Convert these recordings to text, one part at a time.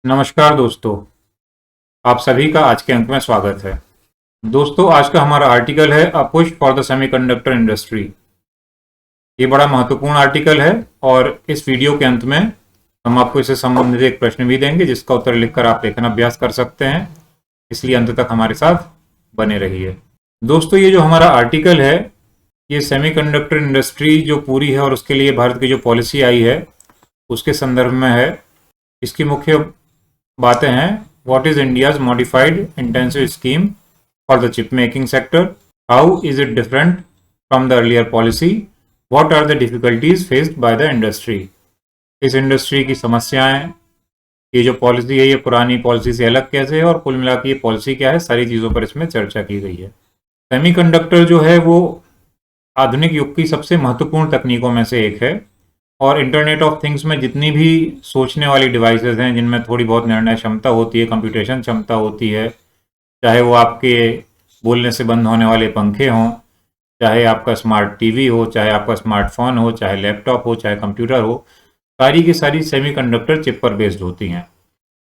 नमस्कार दोस्तों, आप सभी का आज के अंक में स्वागत है। दोस्तों, आज का हमारा आर्टिकल है a push for the semiconductor industry. ये बड़ा महत्वपूर्ण आर्टिकल है और इस वीडियो के अंत में हम आपको इससे संबंधित एक प्रश्न भी देंगे जिसका उत्तर लिखकर आप लेखन अभ्यास कर सकते हैं। इसलिए अंत तक हमारे साथ बने रहिए। दोस्तों, ये जो हमारा आर्टिकल है ये सेमीकंडक्टर इंडस्ट्री जो पूरी है और उसके लिए भारत की जो पॉलिसी आई है उसके संदर्भ में है। इसकी मुख्य बातें हैं: what is India's modified intensive scheme for the chip making sector, how is it different from the earlier policy, what are the difficulties faced by the industry. इस इंडस्ट्री की समस्याएं, ये जो पॉलिसी है ये पुरानी पॉलिसी से अलग कैसे है और कुल मिलाकर ये पॉलिसी क्या है, सारी चीज़ों पर इसमें चर्चा की गई है। सेमीकंडक्टर जो है वो आधुनिक युग की सबसे महत्वपूर्ण तकनीकों में से एक है और इंटरनेट ऑफ थिंग्स में जितनी भी सोचने वाली डिवाइसेस हैं जिनमें थोड़ी बहुत निर्णय क्षमता होती है, कंप्यूटेशन क्षमता होती है, चाहे वो आपके बोलने से बंद होने वाले पंखे हों, चाहे आपका स्मार्ट टीवी हो, चाहे आपका स्मार्टफोन हो, चाहे लैपटॉप हो, चाहे कंप्यूटर हो, सारी की सारी सेमीकंडक्टर चिप पर बेस्ड होती हैं।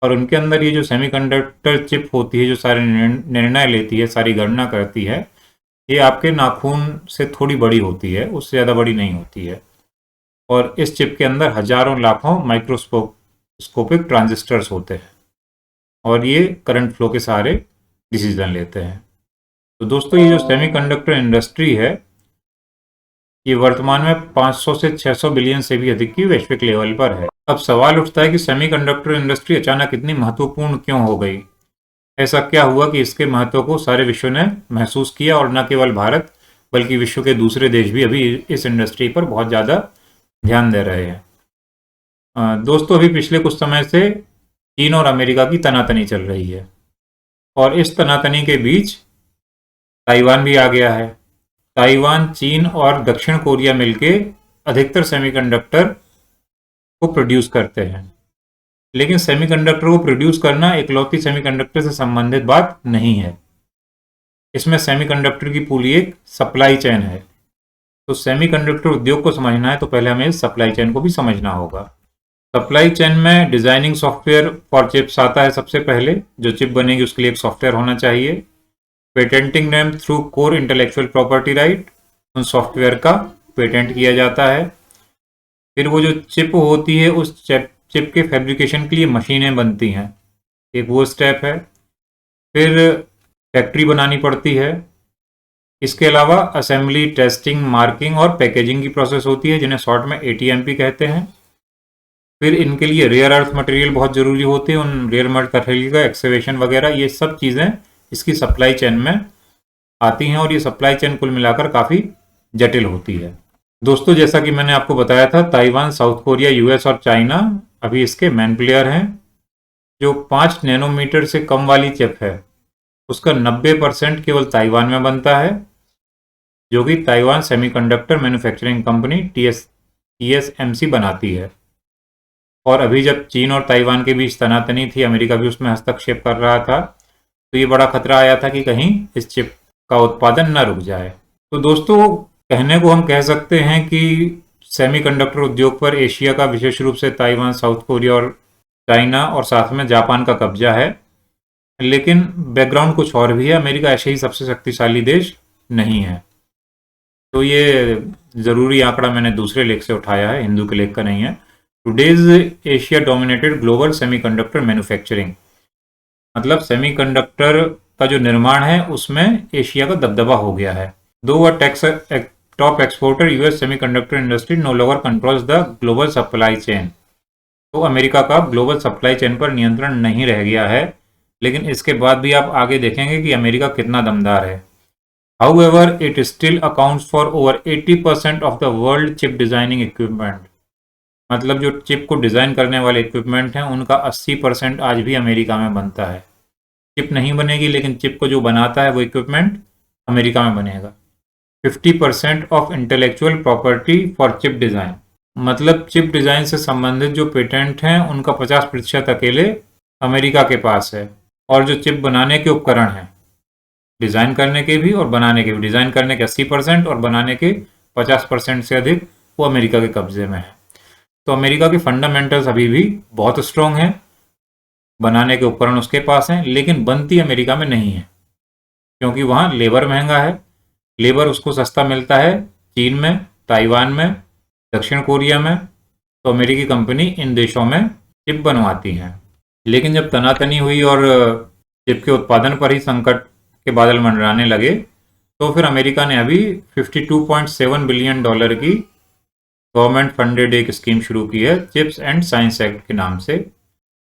और उनके अंदर ये जो सेमीकंडक्टर चिप होती है जो सारे निर्णय लेती है, सारी गणना करती है, ये आपके नाखून से थोड़ी बड़ी होती है, उससे ज़्यादा बड़ी नहीं होती है। और इस चिप के अंदर हजारों लाखों माइक्रोस्कोपिक ट्रांजिस्टर्स होते हैं और ये करंट फ्लो के सहारे डिसीजन लेते हैं। तो दोस्तों, ये जो सेमीकंडक्टर इंडस्ट्री है ये वर्तमान में 500 से 600 बिलियन से भी अधिक की वैश्विक लेवल पर है। अब सवाल उठता है कि सेमीकंडक्टर इंडस्ट्री अचानक इतनी महत्वपूर्ण क्यों हो गई? ऐसा क्या हुआ कि इसके महत्व को सारे विश्व ने महसूस किया और न केवल भारत बल्कि विश्व के दूसरे देश भी अभी इस इंडस्ट्री पर बहुत ज़्यादा ध्यान दे रहे हैं। दोस्तों, अभी पिछले कुछ समय से चीन और अमेरिका की तनातनी चल रही है और इस तनातनी के बीच ताइवान भी आ गया है। ताइवान, चीन और दक्षिण कोरिया मिलके अधिकतर सेमीकंडक्टर को प्रोड्यूस करते हैं, लेकिन सेमीकंडक्टर को प्रोड्यूस करना इकलौती सेमीकंडक्टर से संबंधित बात नहीं है। इसमें सेमीकंडक्टर की पूरी एक सप्लाई चेन है। तो सेमीकंडक्टर उद्योग को समझना है तो पहले हमें इस सप्लाई चेन को भी समझना होगा। सप्लाई चेन में डिजाइनिंग सॉफ्टवेयर फॉर चिप्स आता है। सबसे पहले जो चिप बनेगी उसके लिए एक सॉफ्टवेयर होना चाहिए। Patenting name through core intellectual property right, उन सॉफ्टवेयर का पेटेंट किया जाता है। फिर वो जो चिप होती है उस चिप के फैब्रिकेशन के लिए मशीनें बनती हैं, एक वो स्टेप है। फिर फैक्ट्री बनानी पड़ती है। इसके अलावा असेंबली, टेस्टिंग, मार्किंग और पैकेजिंग की प्रोसेस होती है जिन्हें शॉर्ट में ATMP कहते हैं। फिर इनके लिए रेयर अर्थ मटेरियल बहुत ज़रूरी होते हैं, उन रेयर अर्थ मटेरियल का एक्सकेवेशन वगैरह, ये सब चीज़ें इसकी सप्लाई चेन में आती हैं और ये सप्लाई चेन कुल मिलाकर काफ़ी जटिल होती है। दोस्तों, जैसा कि मैंने आपको बताया था, ताइवान, साउथ कोरिया, US और चाइना अभी इसके मेन प्लेयर हैं। जो 5 नैनोमीटर से कम वाली चिप है उसका 90% केवल ताइवान में बनता है, जो कि Taiwan semiconductor manufacturing company TSMC बनाती है। और अभी जब चीन और ताइवान के बीच तनातनी थी, अमेरिका भी उसमें हस्तक्षेप कर रहा था, तो ये बड़ा खतरा आया था कि कहीं इस चिप का उत्पादन न रुक जाए। तो दोस्तों, कहने को हम कह सकते हैं कि सेमीकंडक्टर उद्योग पर एशिया का, विशेष रूप से ताइवान, साउथ कोरिया और चाइना और साथ में जापान का कब्जा है। लेकिन बैकग्राउंड कुछ और भी है। अमेरिका ऐसे ही सबसे शक्तिशाली देश नहीं है। तो ये ज़रूरी आंकड़ा मैंने दूसरे लेख से उठाया है, हिंदू के लेख का नहीं है। Today's Asia dominated global semiconductor manufacturing, मतलब सेमीकंडक्टर का जो निर्माण है उसमें एशिया का दबदबा हो गया है। दो top exporter US semiconductor industry no longer controls the global supply chain. तो अमेरिका का ग्लोबल सप्लाई चेन पर नियंत्रण नहीं रह गया है, लेकिन इसके बाद भी आप आगे देखेंगे कि अमेरिका कितना दमदार है। However, it still accounts for over 80% of the world chip designing equipment. मतलब जो चिप को डिज़ाइन करने वाले इक्विपमेंट हैं उनका 80% आज भी अमेरिका में बनता है। चिप नहीं बनेगी, लेकिन चिप को जो बनाता है वो इक्विपमेंट अमेरिका में बनेगा। 50% of intellectual property for chip design, मतलब चिप डिज़ाइन से संबंधित जो पेटेंट हैं उनका 50% अकेले अमेरिका के पास है। और जो चिप बनाने के उपकरण हैं, डिज़ाइन करने के भी और बनाने के भी, डिज़ाइन करने के 80% और बनाने के 50% से अधिक वो अमेरिका के कब्जे में है। तो अमेरिका के फंडामेंटल्स अभी भी बहुत स्ट्रॉन्ग हैं बनाने के उपकरण उसके पास हैं, लेकिन बनती अमेरिका में नहीं है, क्योंकि वहाँ लेबर महंगा है। लेबर उसको सस्ता मिलता है चीन में, ताइवान में, दक्षिण कोरिया में। तो अमेरिकी कंपनी इन देशों में चिप बनवाती हैं। लेकिन जब तनातनी हुई और चिप के उत्पादन पर ही संकट के बादल मंडराने लगे, तो फिर अमेरिका ने अभी $52.7 बिलियन की गवर्नमेंट फंडेड एक स्कीम शुरू की है, चिप्स एंड साइंस एक्ट के नाम से।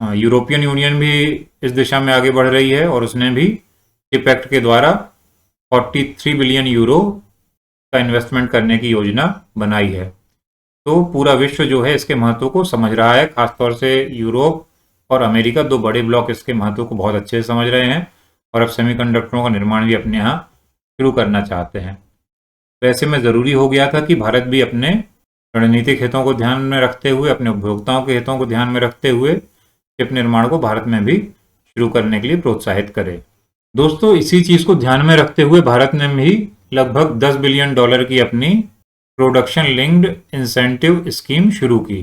यूरोपियन यूनियन भी इस दिशा में आगे बढ़ रही है और उसने भी चिप एक्ट के द्वारा 43 बिलियन यूरो का इन्वेस्टमेंट करने की योजना बनाई है। तो पूरा विश्व जो है इसके महत्व को समझ रहा है, खासतौर से यूरोप और अमेरिका, दो बड़े ब्लॉक इसके महत्व को बहुत अच्छे से समझ रहे हैं और अब सेमीकंडक्टरों का निर्माण भी अपने यहाँ शुरू करना चाहते हैं। वैसे में ज़रूरी हो गया था कि भारत भी अपने रणनीतिक हितों को ध्यान में रखते हुए, अपने उपभोक्ताओं के हितों को ध्यान में रखते हुए चिप निर्माण को भारत में भी शुरू करने के लिए प्रोत्साहित करे। दोस्तों, इसी चीज़ को ध्यान में रखते हुए भारत ने भी लगभग $10 बिलियन की अपनी प्रोडक्शन लिंक्ड इंसेंटिव स्कीम शुरू की।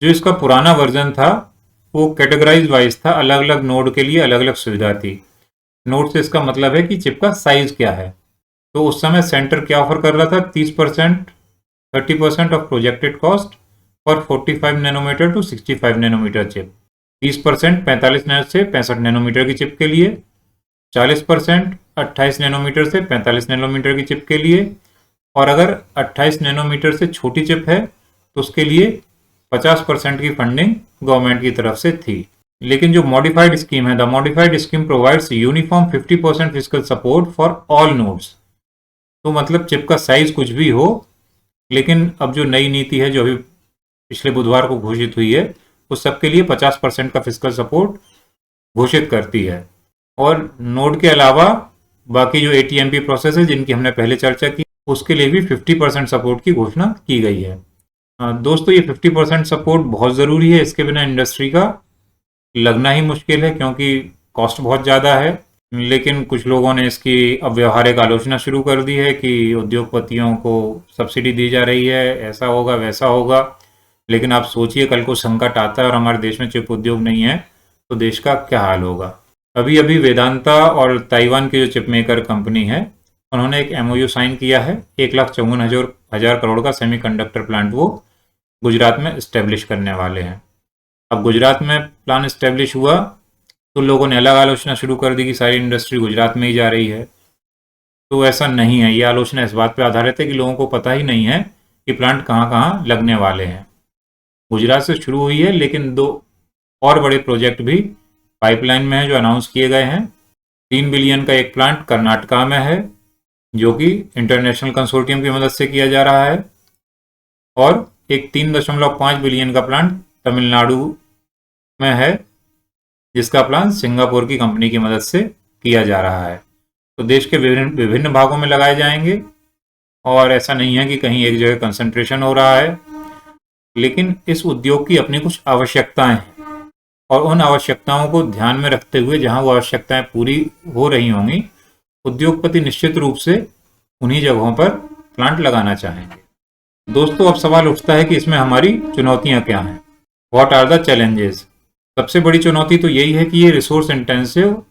जो इसका पुराना वर्जन था वो कैटेगराइज वाइज था, अलग अलग नोड के लिए अलग अलग सुविधा थी। नोड से इसका मतलब है कि चिप का साइज क्या है। तो उस समय सेंटर क्या ऑफर कर रहा था, 30% of projected cost for 45 nanometre to 65 nanometre chip. 30% 45 nano से 65 नैनोमीटर की चिप के लिए, 40% 28 नैनोमीटर से 45 नैनोमीटर की चिप के लिए, और अगर 28 नैनोमीटर से छोटी चिप है तो उसके लिए 50% की फंडिंग गवर्नमेंट की तरफ से थी। लेकिन जो मॉडिफाइड स्कीम है, the modified scheme provides uniform 50% physical support for all nodes. तो मतलब चिप का साइज कुछ भी हो, लेकिन अब जो नई नीति है जो अभी पिछले बुधवार को घोषित हुई है, उस सबके लिए 50% का फिजिकल सपोर्ट घोषित करती है। और नोड के अलावा बाकी जो ATMP प्रोसेस है जिनकी हमने पहले चर्चा की, उसके लिए भी 50% सपोर्ट की घोषणा की गई है। दोस्तों, ये 50% सपोर्ट बहुत ज़रूरी है, इसके बिना इंडस्ट्री का लगना ही मुश्किल है, क्योंकि कॉस्ट बहुत ज़्यादा है। लेकिन कुछ लोगों ने इसकी अब व्यवहारिक आलोचना शुरू कर दी है कि उद्योगपतियों को सब्सिडी दी जा रही है, ऐसा होगा वैसा होगा। लेकिन आप सोचिए, कल को संकट आता है और हमारे देश में चिप उद्योग नहीं है तो देश का क्या हाल होगा। अभी अभी वेदांता और ताइवान की जो चिप मेकर कंपनी है, उन्होंने एक MOU साइन किया है। 1,54,000 करोड़ का सेमीकंडक्टर प्लांट वो गुजरात में इस्टेब्लिश करने वाले हैं। अब गुजरात में प्लान इस्टेब्लिश हुआ तो लोगों ने अलग आलोचना शुरू कर दी कि सारी इंडस्ट्री गुजरात में ही जा रही है। तो ऐसा नहीं है। ये आलोचना इस बात पर आधारित है कि लोगों को पता ही नहीं है कि प्लांट कहाँ कहाँ लगने वाले हैं। गुजरात से शुरू हुई है, लेकिन 2 और बड़े प्रोजेक्ट भी पाइपलाइन में है जो अनाउंस किए गए हैं। 3 बिलियन का एक प्लांट कर्नाटका में है जो कि इंटरनेशनल कंसोर्टियम की मदद से किया जा रहा है, और एक 3.5 बिलियन का प्लांट तमिलनाडु में है जिसका प्लान सिंगापुर की कंपनी की मदद से किया जा रहा है। तो देश के विभिन्न भागों में लगाए जाएंगे और ऐसा नहीं है कि कहीं एक जगह कंसंट्रेशन हो रहा है। लेकिन इस उद्योग की अपनी कुछ आवश्यकताएं हैं और उन आवश्यकताओं को ध्यान में रखते हुए जहां वो आवश्यकताएं पूरी हो रही होंगी, उद्योगपति निश्चित रूप से उन्हीं जगहों पर प्लांट लगाना चाहेंगे। दोस्तों, अब सवाल उठता है कि इसमें हमारी चुनौतियां क्या हैं। What are the challenges? सबसे बड़ी चुनौती तो यही है कि ये रिसोर्स इंटेंसिव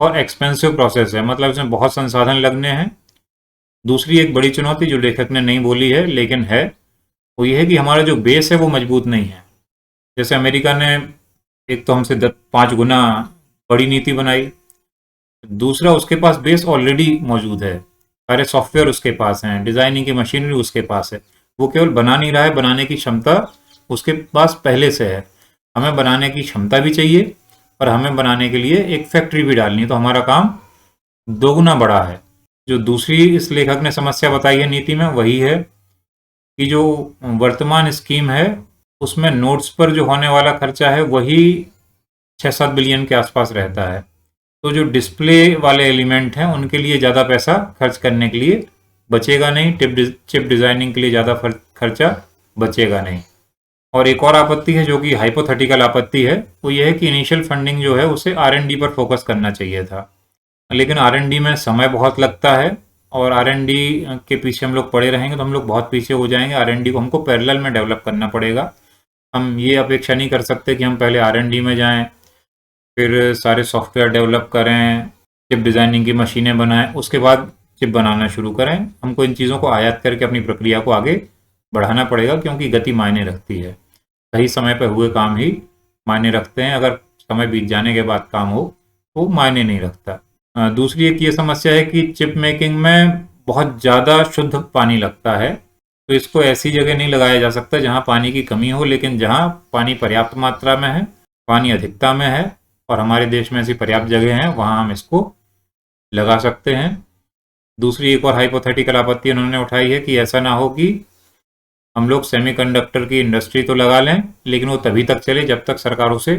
और एक्सपेंसिव प्रोसेस है, मतलब इसमें बहुत संसाधन लगने हैं। दूसरी एक बड़ी चुनौती जो लेखक ने नहीं बोली है लेकिन है, वो ये है कि हमारा जो बेस है वो मजबूत नहीं है। जैसे अमेरिका ने एक तो हमसे 5 गुना बड़ी नीति बनाई, दूसरा उसके पास बेस ऑलरेडी मौजूद है, सारे सॉफ्टवेयर उसके पास हैं, डिजाइनिंग की मशीनरी उसके पास है, वो केवल बना नहीं रहा है, बनाने की क्षमता उसके पास पहले से है। हमें बनाने की क्षमता भी चाहिए और हमें बनाने के लिए एक फैक्ट्री भी डालनी है, तो हमारा काम दोगुना बड़ा है। जो दूसरी इस लेखक ने समस्या बताई है नीति में, वही है कि जो वर्तमान स्कीम है उसमें नोट्स पर जो होने वाला खर्चा है वही 6-7 बिलियन के आसपास रहता है। तो जो डिस्प्ले वाले एलिमेंट हैं उनके लिए ज़्यादा पैसा खर्च करने के लिए बचेगा नहीं, चिप डिज़ाइनिंग के लिए ज़्यादा खर्चा बचेगा नहीं। और एक और आपत्ति है जो कि हाइपोथेटिकल आपत्ति है, वो ये है कि इनिशियल फंडिंग जो है उसे R&D पर फोकस करना चाहिए था, लेकिन R&D में समय बहुत लगता है और R&D के पीछे हम लोग पड़े रहेंगे तो हम लोग बहुत पीछे हो जाएंगे। R&D को हमको पैरेलल में डेवलप करना पड़ेगा। हम ये अपेक्षा नहीं कर सकते कि हम पहले R&D में जाएं, फिर सारे सॉफ्टवेयर डेवलप करें, चिप डिज़ाइनिंग की मशीनें बनाएं, उसके बाद चिप बनाना शुरू करें। हमको इन चीज़ों को आयात करके अपनी प्रक्रिया को आगे बढ़ाना पड़ेगा, क्योंकि गति मायने रखती है। सही समय पर हुए काम ही मायने रखते हैं, अगर समय बीत जाने के बाद काम हो तो मायने नहीं रखता। दूसरी एक ये समस्या है कि चिप मेकिंग में बहुत ज़्यादा शुद्ध पानी लगता है, तो इसको ऐसी जगह नहीं लगाया जा सकता जहाँ पानी की कमी हो, लेकिन जहाँ पानी पर्याप्त मात्रा में है, पानी अधिकता में है और हमारे देश में ऐसी पर्याप्त जगह है, वहाँ हम इसको लगा सकते हैं। दूसरी एक और हाइपोथेटिकल आपत्ति उन्होंने उठाई है कि ऐसा ना हो कि हम लोग सेमीकंडक्टर की इंडस्ट्री तो लगा लें, लेकिन वो तभी तक चले जब तक सरकार उसे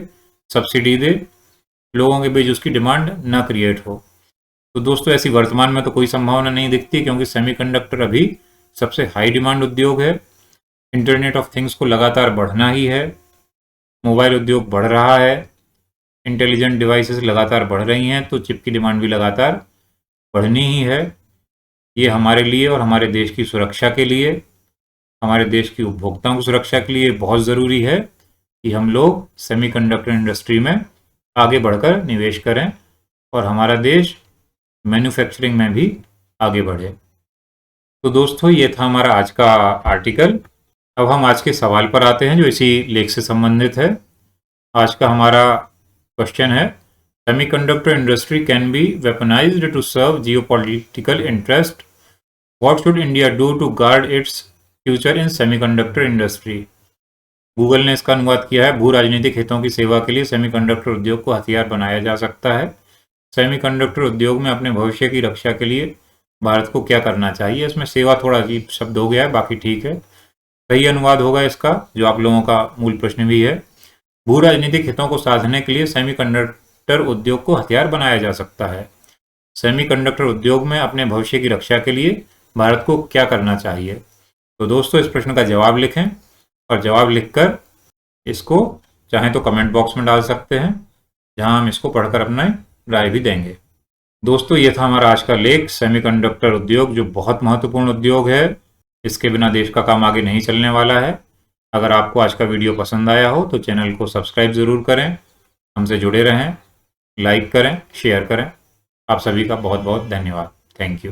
सब्सिडी दे, लोगों के बीच उसकी डिमांड ना क्रिएट हो। तो दोस्तों, ऐसी वर्तमान में तो कोई संभावना नहीं दिखती, क्योंकि सेमीकंडक्टर अभी सबसे हाई डिमांड उद्योग है। इंटरनेट ऑफ थिंग्स को लगातार बढ़ना ही है, मोबाइल उद्योग बढ़ रहा है, इंटेलिजेंट डिवाइसेस लगातार बढ़ रही हैं, तो चिप की डिमांड भी लगातार बढ़नी ही है। ये हमारे लिए और हमारे देश की सुरक्षा के लिए, हमारे देश की उपभोक्ताओं की सुरक्षा के लिए बहुत ज़रूरी है कि हम लोग सेमीकंडक्टर इंडस्ट्री में आगे बढ़कर निवेश करें और हमारा देश मैन्युफैक्चरिंग में भी आगे बढ़े। तो दोस्तों, ये था हमारा आज का आर्टिकल। अब हम आज के सवाल पर आते हैं जो इसी लेख से संबंधित है। आज का हमारा क्वेश्चन है, semiconductor industry can be weaponised to serve geopolitical interest. What should India do to guard its future in semiconductor industry? Google ने इसका अनुवाद किया है, भू राजनीतिक हितों की सेवा के लिए सेमीकंडक्टर उद्योग को हथियार बनाया जा सकता है। सेमीकंडक्टर उद्योग में अपने भविष्य की रक्षा के लिए भारत को क्या करना चाहिए? इसमें सेवा थोड़ा अजीब शब्द हो गया है, बाकी ठीक है, सही अनुवाद होगा इसका, जो आप लोगों का मूल प्रश्न भी है। भू राजनीतिक हितों को साधने के लिए सेमीकंडक्टर उद्योग को हथियार बनाया जा सकता है। सेमीकंडक्टर उद्योग में अपने भविष्य की रक्षा के लिए भारत को क्या करना चाहिए? तो दोस्तों, इस प्रश्न का जवाब लिखें और जवाब लिखकर इसको चाहें तो कमेंट बॉक्स में डाल सकते हैं, जहां हम इसको पढ़कर अपना राय भी देंगे। दोस्तों, ये था हमारा आज का लेख, सेमीकंडक्टर उद्योग जो बहुत महत्वपूर्ण उद्योग है, इसके बिना देश का काम आगे नहीं चलने वाला है। अगर आपको आज का वीडियो पसंद आया हो तो चैनल को सब्सक्राइब ज़रूर करें, हमसे जुड़े रहें, लाइक करें, शेयर करें। आप सभी का बहुत बहुत धन्यवाद। Thank you.